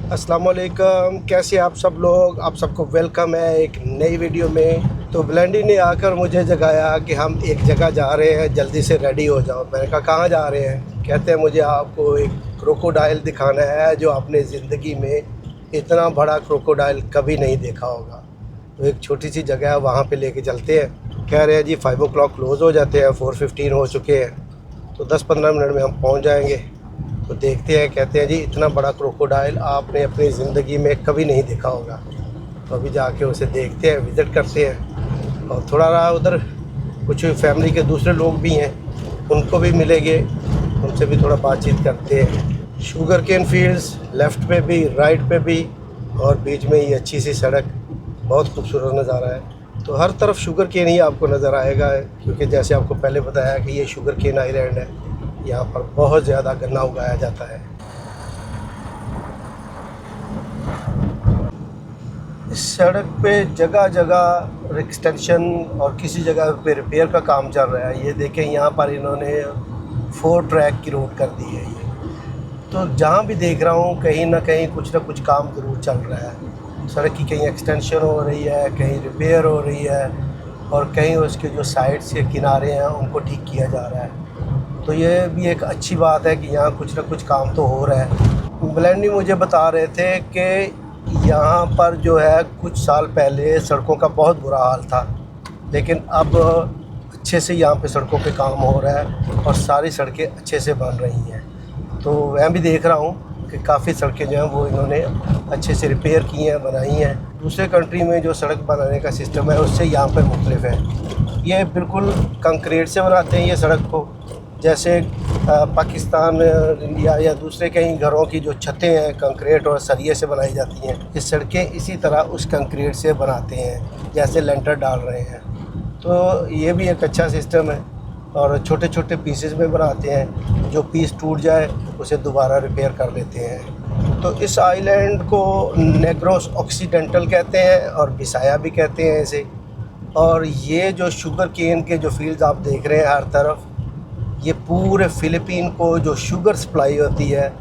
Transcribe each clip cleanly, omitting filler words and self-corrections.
अस्सलाम वालेकुम, कैसे आप सब लोग। आप सबको वेलकम है एक नई वीडियो में। तो ब्लेंडी ने आकर मुझे जगाया कि हम एक जगह जा रहे हैं, जल्दी से रेडी हो जाओ। मैंने कहा कहाँ जा रहे हैं। कहते हैं मुझे आपको एक क्रोकोडाइल दिखाना है जो आपने ज़िंदगी में इतना बड़ा क्रोकोडाइल कभी नहीं देखा होगा। तो एक छोटी सी जगह है, वहाँ पे लेके चलते हैं। कह रहे हैं जी 5 o'clock क्लोज़ हो जाते हैं, 4:15 हो चुके हैं, तो 10-15 मिनट में हम पहुँच जाएँगे। तो देखते हैं। कहते हैं जी इतना बड़ा क्रोकोडाइल आपने अपनी ज़िंदगी में कभी नहीं देखा होगा। तो अभी जाके उसे देखते हैं, विज़िट करते हैं। और थोड़ा रहा उधर कुछ फैमिली के दूसरे लोग भी हैं, उनको भी मिलेंगे, उनसे भी थोड़ा बातचीत करते हैं। शुगर केन फील्ड्स लेफ़्ट पे भी, राइट पे भी, और बीच में ये अच्छी सी सड़क, बहुत खूबसूरत नज़ारा है। तो हर तरफ शुगर केन ही आपको नज़र आएगा, क्योंकि जैसे आपको पहले बताया कि ये शुगर केन आइलैंड है। यहाँ पर बहुत ज़्यादा गन्ना उगाया जाता है। इस सड़क पे जगह जगह एक्सटेंशन और किसी जगह पे रिपेयर का काम चल रहा है। ये देखें, यहाँ पर इन्होंने 4 ट्रैक की रोड कर दी है। ये तो जहाँ भी देख रहा हूँ कहीं ना कहीं कुछ ना कुछ काम ज़रूर चल रहा है। सड़क की कहीं एक्सटेंशन हो रही है, कहीं रिपेयर हो रही है, और कहीं उसके जो साइड्स के किनारे हैं उनको ठीक किया जा रहा है। तो ये भी एक अच्छी बात है कि यहाँ कुछ ना कुछ काम तो हो रहा है। ब्लेंडी मुझे बता रहे थे कि यहाँ पर जो है कुछ साल पहले सड़कों का बहुत बुरा हाल था, लेकिन अब अच्छे से यहाँ पे सड़कों पे काम हो रहा है और सारी सड़कें अच्छे से बन रही हैं। तो मैं भी देख रहा हूँ कि काफ़ी सड़कें जो हैं वो इन्होंने अच्छे से रिपेयर की हैं, बनाई हैं। दूसरे कंट्री में जो सड़क बनाने का सिस्टम है उससे यहाँ पर मुख्तलिफ है। ये बिल्कुल कंक्रीट से बनाते हैं ये सड़क को, जैसे पाकिस्तान, इंडिया या दूसरे कहीं घरों की जो छतें हैं कंक्रीट और सरिये से बनाई जाती हैं, ये सड़कें इसी तरह उस कंक्रीट से बनाते हैं, जैसे लेंटर डाल रहे हैं। तो ये भी एक अच्छा सिस्टम है। और छोटे छोटे पीसेस में बनाते हैं, जो पीस टूट जाए उसे दोबारा रिपेयर कर लेते हैं। तो इस आइलैंड को नेग्रोस ऑक्सीडेंटल कहते हैं और बिसाया भी कहते हैं इसे। और ये जो शुगर केन के जो फील्ड्स आप देख रहे हैं हर तरफ, ये पूरे फ़िलीपीन को जो शुगर सप्लाई होती है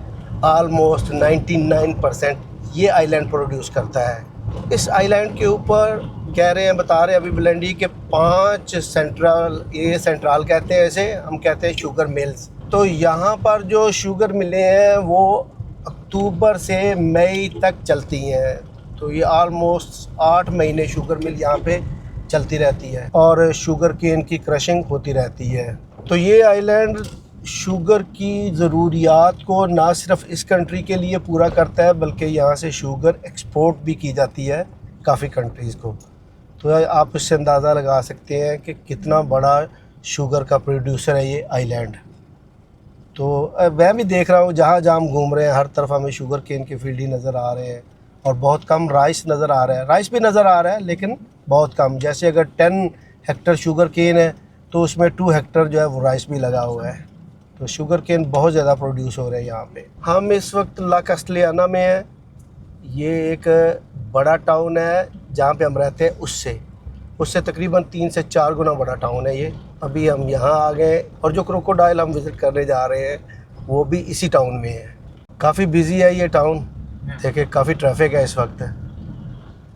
आलमोस्ट 99% ये आइलैंड प्रोड्यूस करता है। इस आइलैंड के ऊपर कह रहे हैं, बता रहे हैं अभी ब्लेंडी के 5 सेंट्रल, ये सेंट्रल कहते हैं इसे, हम कहते हैं शुगर मिल्स। तो यहाँ पर जो शुगर मिलें हैं वो अक्टूबर से मई तक चलती हैं। तो ये आलमोस्ट 8 महीने शुगर मिल यहाँ पे चलती रहती है और शुगर केन की क्रशिंग होती रहती है। तो ये आइलैंड शुगर की ज़रूरियात को ना सिर्फ इस कंट्री के लिए पूरा करता है, बल्कि यहाँ से शुगर एक्सपोर्ट भी की जाती है काफ़ी कंट्रीज़ को। तो आप इससे अंदाज़ा लगा सकते हैं कि कितना बड़ा शुगर का प्रोड्यूसर है ये आइलैंड। तो मैं भी देख रहा हूँ जहाँ जहाँ हम घूम रहे हैं हर तरफ हमें शुगर केन के फील्ड ही नज़र आ रहे हैं, और बहुत कम राइस नज़र आ रहा है। राइस भी नज़र आ रहा है लेकिन बहुत कम। जैसे अगर 10 हेक्टर शुगर केन है तो उसमें 2 हेक्टर जो है वो राइस भी लगा हुआ है। तो शुगर केन बहुत ज़्यादा प्रोड्यूस हो रहे हैं यहाँ पे। हम इस वक्त ला कास्टिलियाना में हैं। ये एक बड़ा टाउन है जहाँ पे हम रहते हैं, उससे तकरीबन 3 से 4 गुना बड़ा टाउन है ये। अभी हम यहाँ आ गए और जो क्रोकोडाइल हम विज़िट करने जा रहे हैं वो भी इसी टाउन में है। काफ़ी बिज़ी है ये टाउन, देखिए काफ़ी ट्रैफिक है इस वक्त।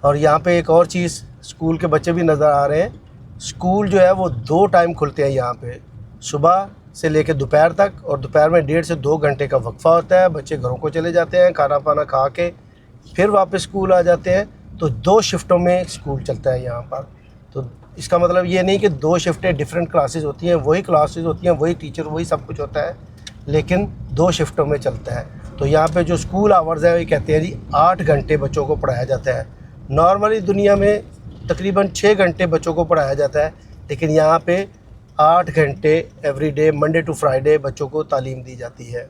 और यहाँ पे एक और चीज़, स्कूल के बच्चे भी नज़र आ रहे हैं। स्कूल जो है वो 2 टाइम खुलते हैं यहाँ पे, सुबह से लेकर दोपहर तक, और दोपहर में 1.5 से 2 घंटे का वक्फा होता है। बच्चे घरों को चले जाते हैं, खाना पाना खा के फिर वापस स्कूल आ जाते हैं। तो 2 शिफ्टों में स्कूल चलता है यहाँ पर। तो इसका मतलब ये नहीं कि 2 शिफ्टें डिफरेंट क्लासेस होती हैं, वही क्लासेस होती हैं, वही टीचर, वही सब कुछ होता है, लेकिन 2 शिफ्टों में चलता है। तो यहाँ पे जो स्कूल आवर्स है वो कहते हैं जी 8 घंटे बच्चों को पढ़ाया जाता है। नॉर्मली दुनिया में तकरीबन 6 घंटे बच्चों को पढ़ाया जाता है, लेकिन यहाँ पे 8 घंटे every day, Monday to Friday बच्चों को तालीम दी जाती है।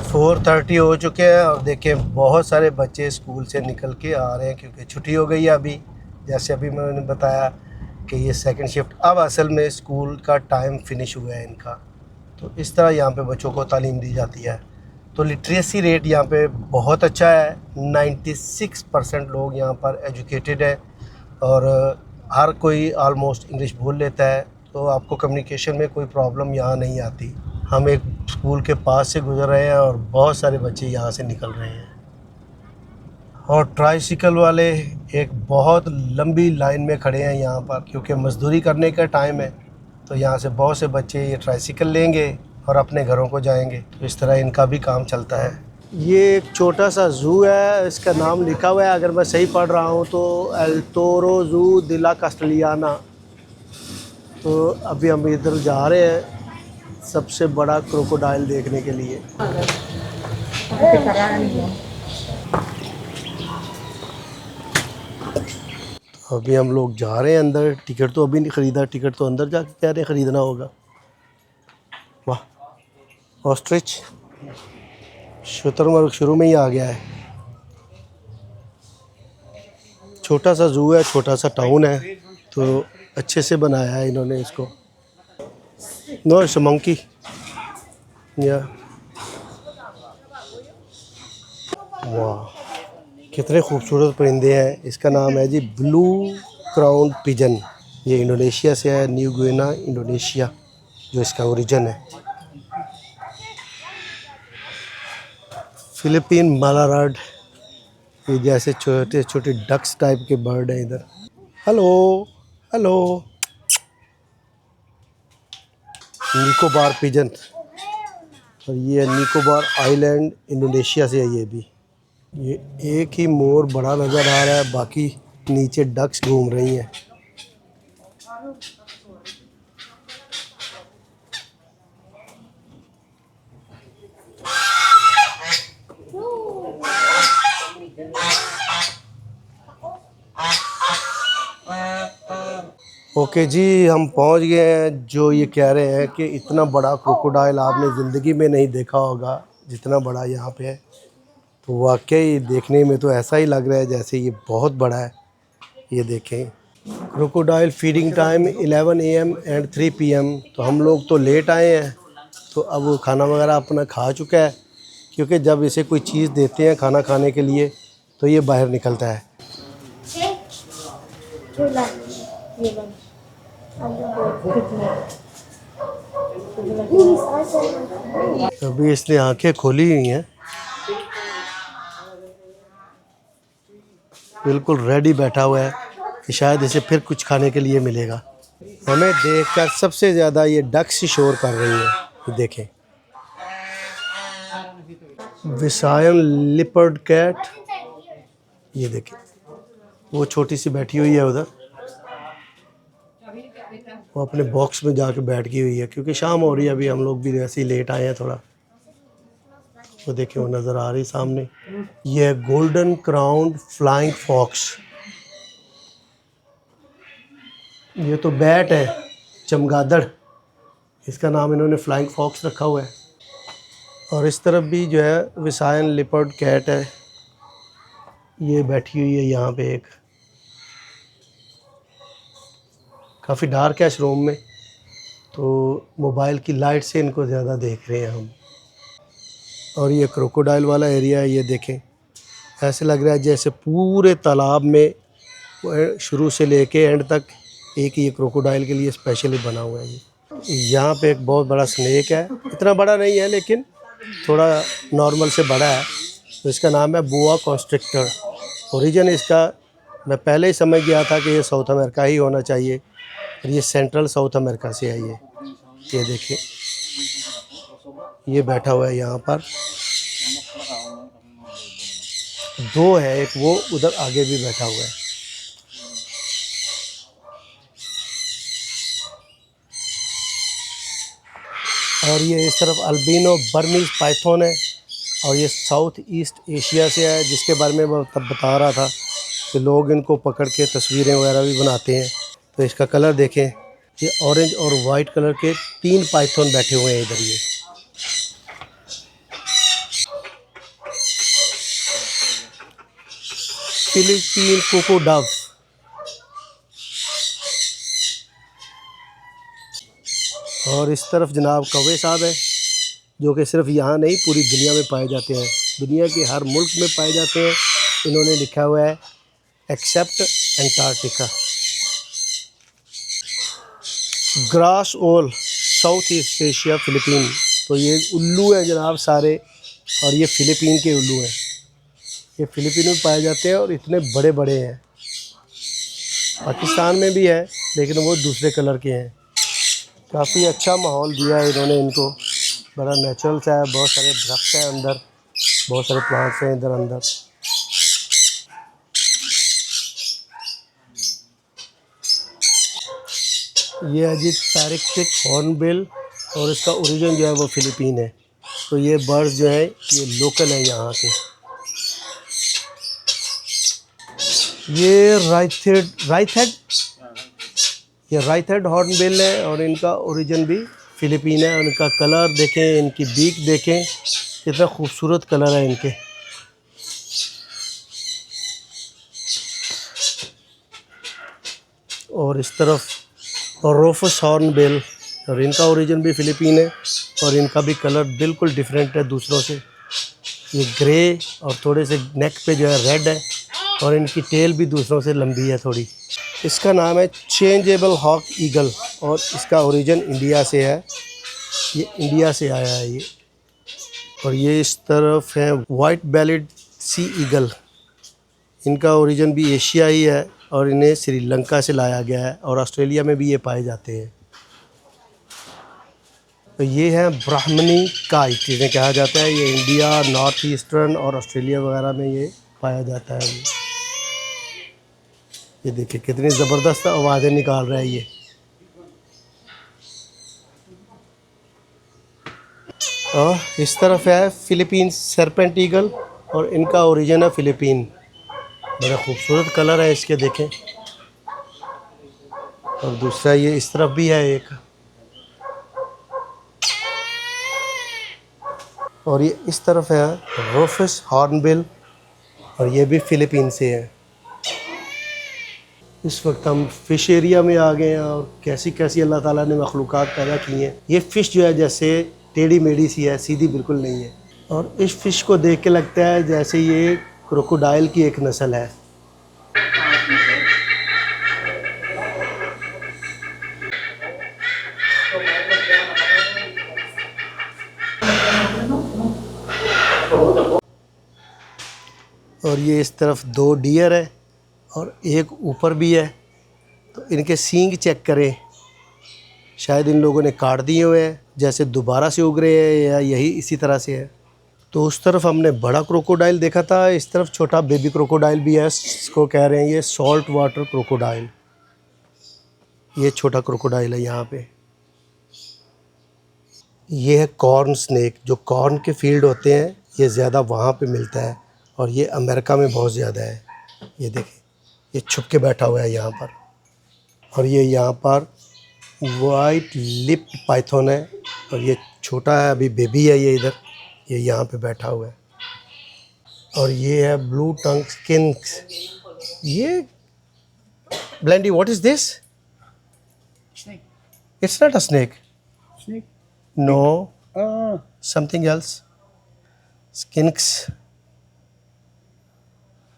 4:30 हो चुके हैं और देखें बहुत सारे बच्चे स्कूल से निकल के आ रहे हैं क्योंकि छुट्टी हो गई है अभी। जैसे अभी मैंने बताया कि ये सेकंड शिफ्ट, अब असल में स्कूल का टाइम फिनिश हुआ है इनका। तो इस तरह यहाँ पे बच्चों को तालीम दी जाती है। तो लिटरेसी रेट यहाँ पे बहुत अच्छा है, 96% लोग यहाँ पर एजुकेटेड है और हर कोई आलमोस्ट इंग्लिश बोल लेता है। तो आपको कम्युनिकेशन में कोई प्रॉब्लम यहाँ नहीं आती। हम एक स्कूल के पास से गुजर रहे हैं और बहुत सारे बच्चे यहाँ से निकल रहे हैं। और ट्राइसिकल वाले एक बहुत लंबी लाइन में खड़े हैं यहाँ पर, क्योंकि मज़दूरी करने का टाइम है। तो यहाँ से बहुत से बच्चे ये ट्राइसिकल लेंगे और अपने घरों को जाएंगे। तो इस तरह इनका भी काम चलता है। ये एक छोटा सा ज़ू है, इसका नाम लिखा हुआ है, अगर मैं सही पढ़ रहा हूँ तो एल टोरो ज़ू डी ला कास्टिलियाना। तो अभी हम इधर जा रहे हैं सबसे बड़ा क्रोकोडाइल देखने के लिए। अभी हम लोग जा रहे हैं अंदर। टिकट तो अभी नहीं ख़रीदा, टिकट तो अंदर जाके कह रहे हैं ख़रीदना होगा। वाह, ऑस्ट्रिच शुतुरमुर्ग शुरू में ही आ गया है। छोटा सा ज़ू है, छोटा सा टाउन है, तो अच्छे से बनाया है इन्होंने इसको। नो इट्स अ मंकी या। वाह, कितने खूबसूरत परिंदे हैं। इसका नाम है जी ब्लू क्राउन पिजन। ये इंडोनेशिया से है, न्यू गिनीना इंडोनेशिया जो इसका ओरिजिन है। फिलिपीन मलारड, ये जैसे छोटे छोटे डक्स टाइप के बर्ड हैं इधर। Hello hello. निकोबार पिजन, और ये निकोबार आइलैंड इंडोनेशिया से है। ये भी, ये एक ही मोर बड़ा नज़र आ रहा है, बाकी नीचे डक्स घूम रही हैं। ओके जी, हम पहुंच गए हैं। जो ये कह रहे हैं कि इतना बड़ा क्रोकोडाइल आपने ज़िंदगी में नहीं देखा होगा जितना बड़ा यहाँ पे है। तो वाकई देखने में तो ऐसा ही लग रहा है जैसे ये बहुत बड़ा है। ये देखें, crocodile feeding time 11 AM and 3 PM। तो हम लोग तो लेट आए हैं, तो अब वो खाना वगैरह अपना खा चुका है, क्योंकि जब इसे कोई चीज़ देते हैं खाना खाने के लिए तो ये बाहर निकलता है। अभी इसने आंखें खोली हुई हैं, बिल्कुल रेडी बैठा हुआ है कि शायद इसे फिर कुछ खाने के लिए मिलेगा। हमें देखकर सबसे ज़्यादा ये डक्स ही शोर कर रही है। देखें, विसायन लिपर्ड कैट, ये देखें वो छोटी सी बैठी हुई है उधर, वो अपने बॉक्स में जाके बैठ गई हुई है, क्योंकि शाम हो रही है। अभी हम लोग भी वैसे ही लेट आए हैं थोड़ा। वो देखें, वो नज़र आ रही सामने। ये है गोल्डन क्राउन फ्लाइंग फॉक्स। ये तो बैट है, चमगादड़, इसका नाम इन्होंने फ्लाइंग फॉक्स रखा हुआ है। और इस तरफ भी जो है विसायन लिपर्ड कैट है, ये बैठी हुई है यहाँ पे एक। काफ़ी डार्क है इस रूम में, तो मोबाइल की लाइट से इनको ज़्यादा देख रहे हैं हम। और ये क्रोकोडाइल वाला एरिया है, ये देखें, ऐसे लग रहा है जैसे पूरे तालाब में शुरू से लेके एंड तक एक ये क्रोकोडाइल के लिए स्पेशली बना हुआ है। यहाँ पे एक बहुत बड़ा स्नेक है, इतना बड़ा नहीं है लेकिन थोड़ा नॉर्मल से बड़ा है। तो इसका नाम है बोआ कॉन्स्ट्रिक्टर। ओरिजिन इसका मैं पहले ही समझ गया था कि ये साउथ अमेरिका ही होना चाहिए, और ये सेंट्रल साउथ अमेरिका से है। ये देखिए, ये बैठा हुआ है यहाँ पर। दो है, एक वो उधर आगे भी बैठा हुआ है। और ये इस तरफ अल्बिनो बर्मीज पाइथन है, और ये साउथ ईस्ट एशिया से है, जिसके बारे में मैं तब बता रहा था कि लोग इनको पकड़ के तस्वीरें वगैरह भी बनाते हैं। तो इसका कलर देखें, ये ऑरेंज और वाइट कलर के 3 पाइथन बैठे हुए हैं इधर। ये फिलिपीन कोको डव। और इस तरफ जनाब कौवे साहब है, जो कि सिर्फ यहाँ नहीं पूरी दुनिया में पाए जाते हैं, दुनिया के हर मुल्क में पाए जाते हैं। इन्होंने लिखा हुआ है एक्सेप्ट एंटार्क्टिका। ग्रास ओल साउथ ईस्ट एशिया फिलिपीन। तो ये उल्लू है जनाब सारे, और ये फ़िलिपीन के उल्लू हैं। ये फिलीपींस में पाए जाते हैं और इतने बड़े बड़े हैं। पाकिस्तान में भी है लेकिन वो दूसरे कलर के हैं। काफ़ी अच्छा माहौल दिया है इन्होंने इनको, बड़ा नेचुरल सा है, बहुत सारे दरख्त हैं अंदर, बहुत सारे प्लांट्स हैं इधर अंदर। ये है जी पैरेक्टिक हॉर्नबिल और इसका ओरिजिन जो है वो फिलीपीन है। तो ये बर्ड्स जो है ये लोकल है यहाँ के। ये राइट हेड हॉर्नबिल है और इनका ओरिजिन भी फिलीपीन है। और इनका कलर देखें, इनकी बीक देखें, कितना खूबसूरत कलर है इनके। और इस तरफ रोफस हॉर्नबिल और इनका ओरिजिन भी फिलीपीन है और इनका भी कलर बिल्कुल डिफरेंट है दूसरों से। ये ग्रे और थोड़े से नेक पे जो है रेड है और इनकी टेल भी दूसरों से लंबी है थोड़ी। इसका नाम है चेंजेबल हॉक ईगल और इसका ओरिजिन इंडिया से है। ये इंडिया से आया है ये। और ये इस तरफ है वाइट बेलिड सी ईगल, इनका ओरिजिन भी एशिया ही है और इन्हें श्रीलंका से लाया गया है और ऑस्ट्रेलिया में भी ये पाए जाते हैं। तो ये है ब्राह्मणी काइट, जिन्हें कहा जाता है। ये इंडिया, नॉर्थ ईस्टर्न और ऑस्ट्रेलिया वगैरह में ये पाया जाता है। ये देखिए कितनी ज़बरदस्त आवाज़ें निकाल रहा है ये। और इस तरफ है फिलीपींस सरपेंट ईगल और इनका ओरिजिन है फिलीपीन। बड़ा खूबसूरत कलर है इसके, देखें। और दूसरा ये इस तरफ भी है एक। और ये इस तरफ है रोफस हॉर्नबिल और ये भी फिलीपीन से है। इस वक्त हम फ़िश एरिया में आ गए हैं और कैसी कैसी अल्लाह ताला ने मखलूक़ात पैदा की हैं। ये फ़िश जो है जैसे टेढ़ी मेढ़ी सी है, सीधी बिल्कुल नहीं है। और इस फ़िश को देख के लगता है जैसे ये क्रोकोडाइल की एक नस्ल है। और ये इस तरफ 2 डियर है और एक ऊपर भी है। तो इनके सींग चेक करें, शायद इन लोगों ने काट दिए हुए हैं, जैसे दोबारा से उग रहे हैं या यही इसी तरह से है। तो उस तरफ हमने बड़ा क्रोकोडाइल देखा था, इस तरफ छोटा बेबी क्रोकोडाइल भी है। इसको कह रहे हैं ये सॉल्ट वाटर क्रोकोडाइल। ये छोटा क्रोकोडाइल है यहाँ पे। ये है कॉर्न स्नेक, जो कॉर्न के फील्ड होते हैं ये ज़्यादा वहाँ पे मिलता है और ये अमेरिका में बहुत ज़्यादा है। ये देखें, ये छुप के बैठा हुआ है यहाँ पर। और ये यहाँ पर वाइट लिप पाइथन है और ये छोटा है, अभी बेबी है ये इधर, ये यहाँ पे बैठा हुआ है। और ये है ब्लू टंग स्किंक्स। ये ब्लेंडी, what is this? Snake. It's not a snake, Snake. No, Oh. Something else. Skinks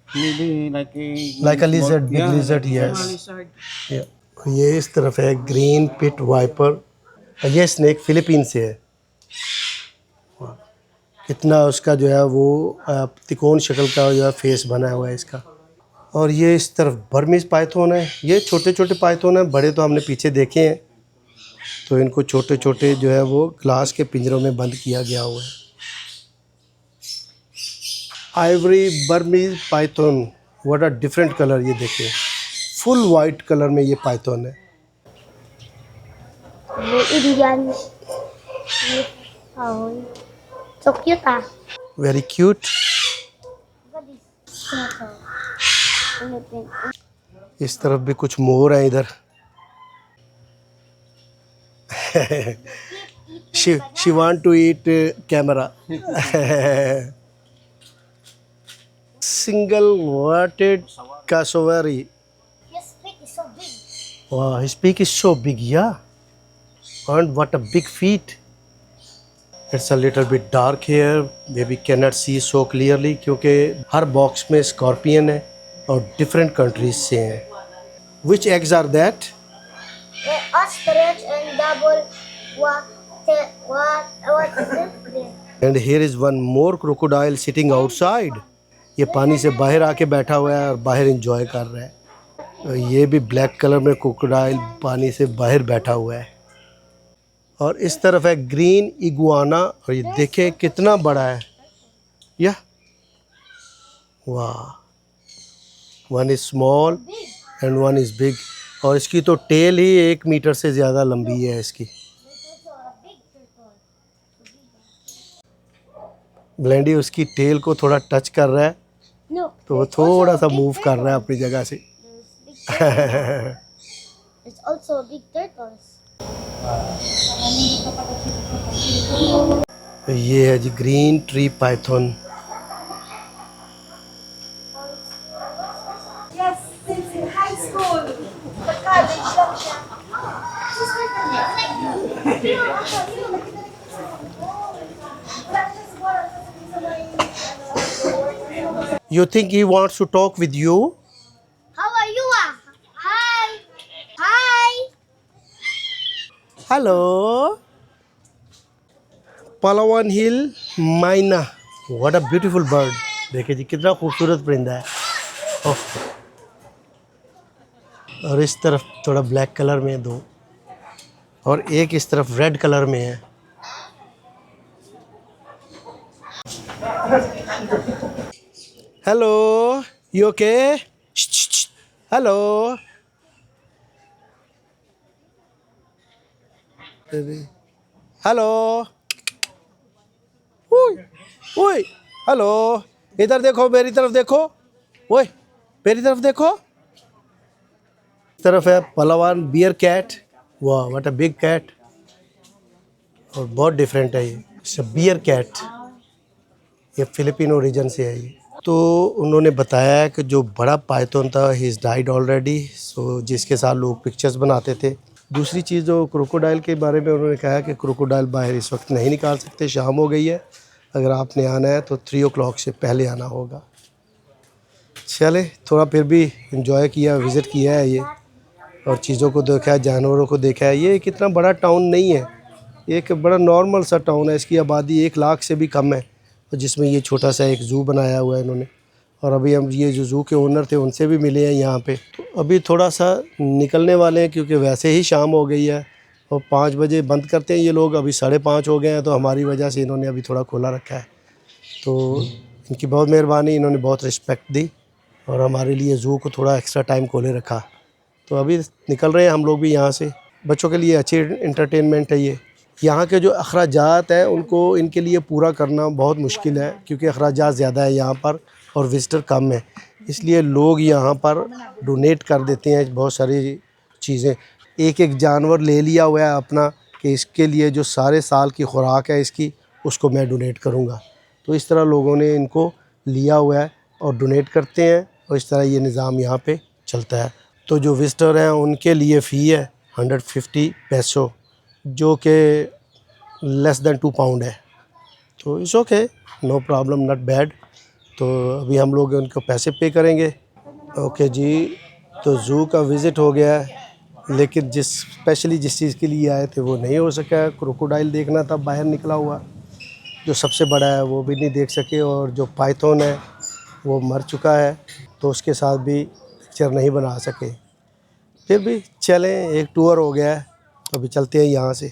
Maybe like a like a lizard, big lizard, yes. lizard. Yeah. ये इस तरफ है ग्रीन पिट वाइपर। ये snake Philippine से है। कितना उसका जो है वो तिकोन शक्ल का जो है फेस बना हुआ है इसका। और ये इस तरफ बर्मीज पाइथन है। ये छोटे छोटे पाइथन हैं, बड़े तो हमने पीछे देखे हैं। तो इनको छोटे छोटे जो है वो ग्लास के पिंजरों में बंद किया गया हुआ है। Ivory Burmese Python, what a different colour. ये देखिए फुल वाइट कलर में ये पाइथन है। Indian. Oh, so cute ah. Very cute. Look at this. इस तरफ भी कुछ मोर हैं इधर। she want to eat camera. Single watered cassowary. His feet is so big. Wow, his beak is so big, yeah. And what a big feet. It's a little bit dark here. Maybe cannot see so clearly क्योंकि हर box में scorpion है और different countries से हैं। Which eggs are that? Ostrich and double what is it? And here is one more crocodile sitting outside. ये पानी से बाहर आके बैठा हुआ है और बाहर एंजॉय कर रहा है। और ये भी ब्लैक कलर में क्रोकोडाइल पानी से बाहर बैठा हुआ है। और इस तरफ है ग्रीन इगुआना, और ये देखें कितना बड़ा है। या वाह, one is small and one is big. और इसकी तो टेल ही 1 मीटर से ज़्यादा लंबी है इसकी। ब्लेंडी उसकी टेल को थोड़ा टच कर रहा है, No. तो वो थोड़ा सा मूव कर रहा है अपनी जगह से। There's also big turtles. ये है जी green tree python. Yes, since in high school. The college lang siya. You think he wants to talk with you? How are you? Hi. Hi. Hello. Palawan Hill Myna. What a beautiful bird. देखिए जी कितना खूबसूरत परिंदा है। ओह। और इस तरफ थोड़ा black colour में 2, और एक इस तरफ रेड कलर में है। Hello, you okay? Hello. Hello. ओए, हेलो। इधर देखो, मेरी तरफ देखो। ओए, मेरी तरफ देखो। इस तरफ है पलावान बियर कैट। वाह, व्हाट अ बिग कैट। और बहुत डिफरेंट है ये। It's a bear cat. ये फिलिपिनो रीजन से है ये। तो उन्होंने बताया कि जो बड़ा पाइथन था ही इज़ डाइड ऑलरेडी, सो जिसके साथ लोग पिक्चर्स बनाते थे। दूसरी चीज़ जो क्रोकोडाइल के बारे में उन्होंने कहा कि क्रोकोडाइल बाहर इस वक्त नहीं निकाल सकते, शाम हो गई है। अगर आपने आना है तो 3 o'clock से पहले आना होगा। चले, थोड़ा फिर भी इंजॉय किया, विज़िट किया है ये, और चीज़ों को देखा है, जानवरों को देखा है। ये कितना बड़ा टाउन नहीं है, एक बड़ा नॉर्मल सा टाउन है। इसकी आबादी 1 लाख से भी कम है, जिसमें ये छोटा सा एक ज़ू बनाया हुआ है इन्होंने। और अभी हम ये जो ज़ू के ओनर थे उनसे भी मिले हैं यहाँ पे। तो अभी थोड़ा सा निकलने वाले हैं क्योंकि वैसे ही शाम हो गई है और 5 बजे बंद करते हैं ये लोग। अभी 5:30 हो गए हैं, तो हमारी वजह से इन्होंने अभी थोड़ा खोला रखा है। तो इनकी बहुत मेहरबानी, इन्होंने बहुत रिस्पेक्ट दी और हमारे लिए ज़ू को थोड़ा एक्स्ट्रा टाइम खोले रखा। तो अभी निकल रहे हैं हम लोग भी यहाँ से। बच्चों के लिए अच्छी इंटरटेनमेंट है ये। यहाँ के जो अखराजात हैं उनको इनके लिए पूरा करना बहुत मुश्किल है, क्योंकि अखराजात ज़्यादा है यहाँ पर और विज़िटर कम है। इसलिए लोग यहाँ पर डोनेट कर देते हैं बहुत सारी चीज़ें। एक एक जानवर ले लिया हुआ है अपना कि इसके लिए जो सारे साल की खुराक है इसकी, उसको मैं डोनेट करूँगा। तो इस तरह लोगों ने इनको लिया हुआ है और डोनेट करते हैं, और इस तरह ये निज़ाम यहाँ पे चलता है। तो जो विज़िटर हैं उनके लिए फ़ी है 150 पैसो, जो कि लेस दैन 2 पाउंड है। तो it's okay, no problem, not bad. तो अभी हम लोग उनको पैसे पे करेंगे। ओके जी, तो ज़ू का विज़िट हो गया है, लेकिन स्पेशली जिस चीज़ के लिए आए थे वो नहीं हो सका। क्रोकोडाइल देखना था बाहर निकला हुआ, जो सबसे बड़ा है वो भी नहीं देख सके, और जो पाइथन है वो मर चुका है, तो उसके साथ भी पिक्चर नहीं बना सके। फिर भी चलें, एक टूर हो गया है, अभी चलते हैं यहाँ से।